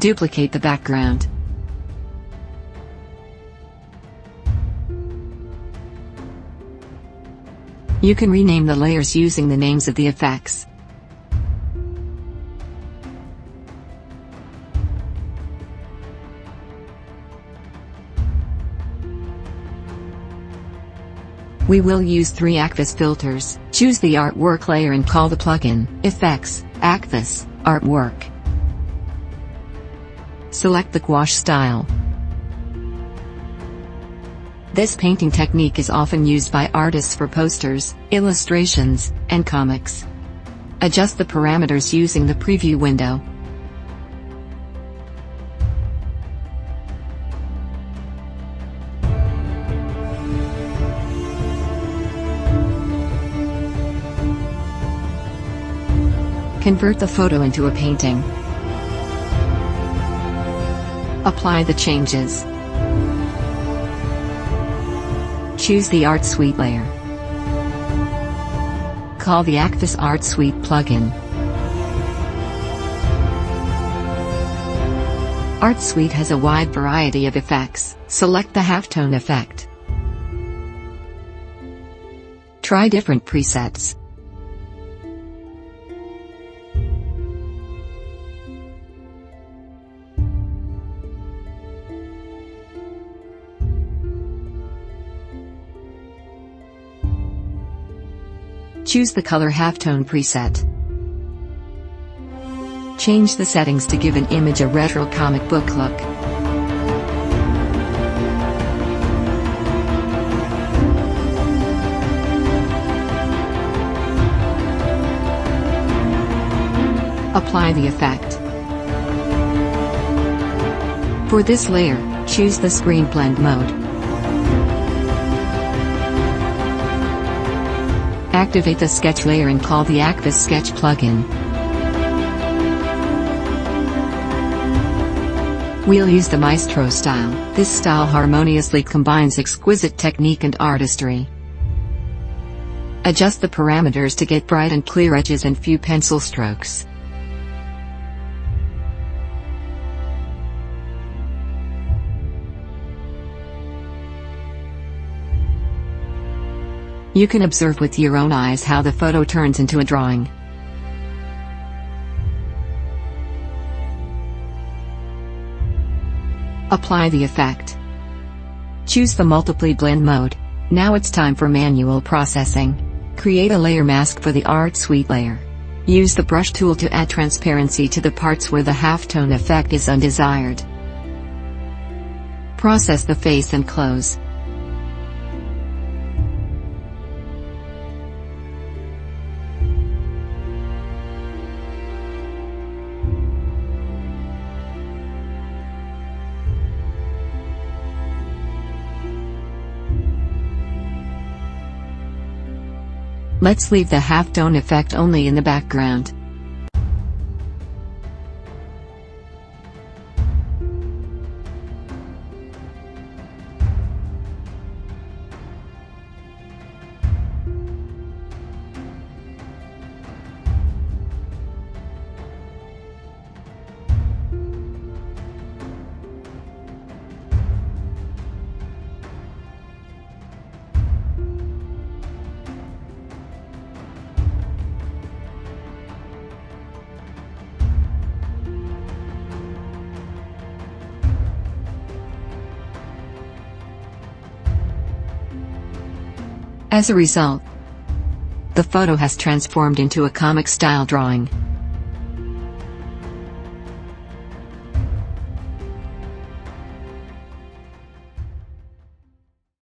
Duplicate the background. You can rename the layers using the names of the effects. We will use 3 AKVIS filters. Choose the artwork layer and call the plugin Effects, AKVIS ArtWork. Select the gouache style. This painting technique is often used by artists for posters, illustrations, and comics. Adjust the parameters using the preview window. Convert the photo into a painting. Apply the changes. Choose the ArtSuite layer. Call the AKVIS ArtSuite plugin. ArtSuite has a wide variety of effects. Select the Halftone effect. Try different presets. Choose the color halftone preset. Change the settings to give an image a retro comic book look. Apply the effect. For this layer, choose the screen blend mode. Activate the sketch layer and call the AKVIS Sketch plugin. We'll use the Maestro style. This style harmoniously combines exquisite technique and artistry. Adjust the parameters to get bright and clear edges and few pencil strokes. You can observe with your own eyes how the photo turns into a drawing. Apply the effect. Choose the multiply blend mode. Now it's time for manual processing. Create a layer mask for the ArtSuite layer. Use the brush tool to add transparency to the parts where the halftone effect is undesired. Process the face and close. Let's leave the halftone effect only in the background. As a result, the photo has transformed into a comic-style drawing.